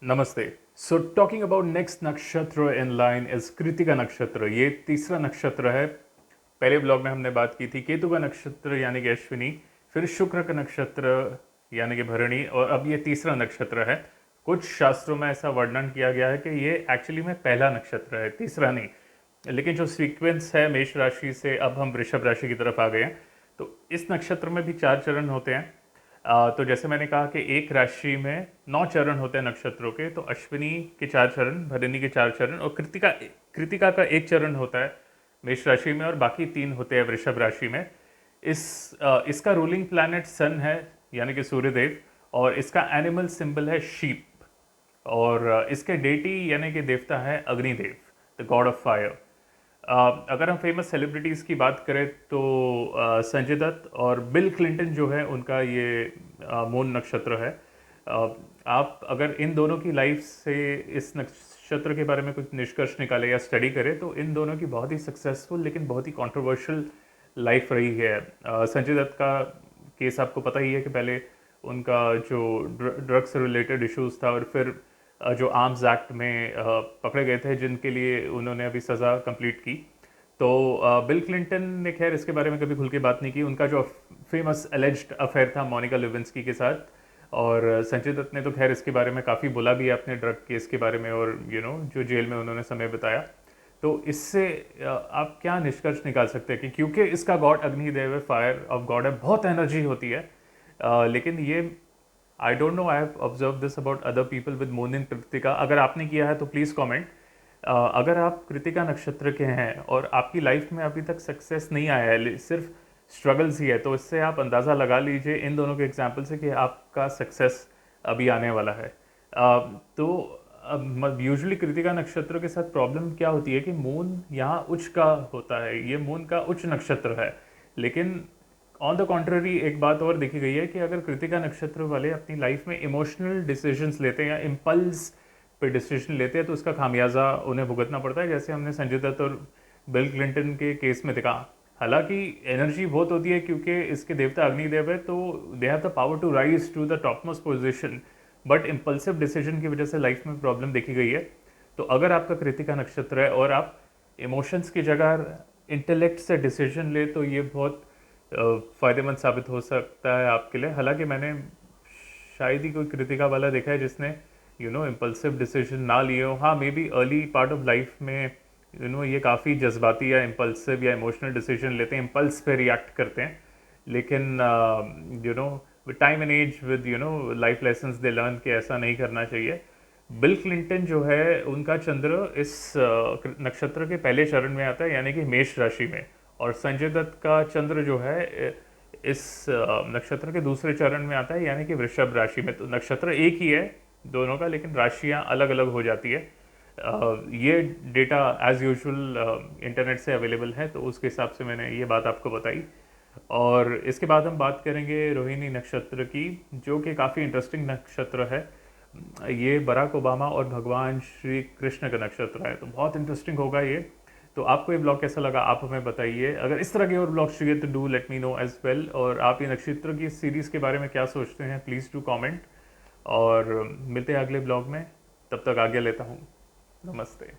नमस्ते। So talking about next नक्षत्र in line is Kritika नक्षत्र। ये तीसरा नक्षत्र है। पहले ब्लॉग में हमने बात की थी केतु का नक्षत्र यानी कि अश्विनी, फिर शुक्र का नक्षत्र यानी कि भरणी, और अब ये तीसरा नक्षत्र है। कुछ शास्त्रों में ऐसा वर्णन किया गया है कि ये एक्चुअली में पहला नक्षत्र है, तीसरा नहीं। लेकिन जो सीक्वेंस है मेष राशि से अब हम वृषभ राशि की तरफ आ गए हैं। तो इस नक्षत्र में भी 4 चरण होते हैं। तो जैसे मैंने कहा कि एक राशि में 9 चरण होते हैं नक्षत्रों के, तो अश्विनी के 4 चरण, भरणी के 4 चरण और कृतिका कृतिका का 1 चरण होता है मेष राशि में, और बाकी 3 होते हैं वृषभ राशि में। इसका रूलिंग प्लैनेट सन है यानी कि सूर्यदेव, और इसका एनिमल सिंबल है शीप, और इसके डेटी यानी कि देवता है Agnidev, the God of fire. अगर हम फेमस सेलिब्रिटीज़ की बात करें तो संजय दत्त और बिल क्लिंटन जो है उनका ये मून नक्षत्र है। आप अगर इन दोनों की लाइफ से इस नक्षत्र के बारे में कुछ निष्कर्ष निकाले या स्टडी करें तो इन दोनों की बहुत ही सक्सेसफुल लेकिन बहुत ही कंट्रोवर्शियल लाइफ रही है। संजय दत्त का केस आपको पता ही है कि पहले उनका जो ड्रग्स से रिलेटेड इश्यूज था, और फिर जो आर्म्स एक्ट में पकड़े गए थे, जिनके लिए उन्होंने अभी सज़ा कंप्लीट की। तो बिल क्लिंटन ने खैर इसके बारे में कभी खुल के बात नहीं की। उनका जो फेमस एलिज्ड अफेयर था मोनिका लेविंस्की के साथ, और संजय दत्त ने तो खैर इसके बारे में काफ़ी बोला भी है अपने ड्रग केस के बारे में, और जो जेल में उन्होंने समय बिताया। तो इससे आप क्या निष्कर्ष निकाल सकते हैं कि क्योंकि इसका गॉड अग्निदेव है, फायर ऑफ गॉड है, बहुत एनर्जी होती है। लेकिन ये I don't know, I have observe this about other people with moon in Kritika. अगर आपने किया है तो प्लीज़ कमेंट। अगर आप कृतिका नक्षत्र के हैं और आपकी लाइफ में अभी तक सक्सेस नहीं आया है, सिर्फ स्ट्रगल्स ही है, तो इससे आप अंदाज़ा लगा लीजिए इन दोनों के एग्जाम्पल से कि आपका सक्सेस अभी आने वाला है। तो यूजुअली कृतिका नक्षत्र के साथ प्रॉब्लम क्या होती है कि मून यहाँ उच्च का होता है, ये मून का उच्च नक्षत्र है। लेकिन ऑन द कॉन्ट्ररी एक बात और देखी गई है कि अगर कृतिका नक्षत्र वाले अपनी लाइफ में इमोशनल डिसीजंस लेते हैं या इम्पल्स पे डिसीजन लेते हैं तो उसका खामियाजा उन्हें भुगतना पड़ता है, जैसे हमने संजय दत्त और बिल क्लिंटन के केस में देखा। हालांकि एनर्जी बहुत होती है क्योंकि इसके देवता अग्निदेव है, तो they have the power to rise to the topmost position, but impulsive decision की वजह से लाइफ में प्रॉब्लम देखी गई है। तो अगर आपका कृतिका नक्षत्र है और आप इमोशंस की जगह इंटेलेक्ट से डिसीजन ले तो ये बहुत फ़ायदेमंद साबित हो सकता है आपके लिए। हालांकि मैंने शायद ही कोई कृतिका वाला देखा है जिसने इम्पल्सिव डिसीजन ना लिए हो। हाँ, may be early part of life में ये काफ़ी जज्बाती या इम्पल्सिव या इमोशनल डिसीजन लेते हैं, इम्पल्स पे रिएक्ट करते हैं। लेकिन with time and age, with life lessons they learn कि ऐसा नहीं करना चाहिए। बिल क्लिंटन जो है उनका चंद्र इस नक्षत्र के पहले चरण में आता है यानी कि मेष राशि में, और संजय दत्त का चंद्र जो है इस नक्षत्र के दूसरे चरण में आता है यानी कि वृषभ राशि में। तो नक्षत्र एक ही है दोनों का, लेकिन राशियां अलग अलग हो जाती है। ये डेटा एज यूजुअल इंटरनेट से अवेलेबल है, तो उसके हिसाब से मैंने ये बात आपको बताई। और इसके बाद हम बात करेंगे रोहिणी नक्षत्र की, जो कि काफ़ी इंटरेस्टिंग नक्षत्र है। ये बराक ओबामा और भगवान श्री कृष्ण का नक्षत्र है, तो बहुत इंटरेस्टिंग होगा ये। तो आपको ये ब्लॉग कैसा लगा आप हमें बताइए। अगर इस तरह के और ब्लॉग चाहिए तो do let me know as well. और आप ये नक्षत्र की सीरीज़ के बारे में क्या सोचते हैं, प्लीज़ डू कमेंट। और मिलते हैं अगले ब्लॉग में, तब तक आगे लेता हूँ। नमस्ते।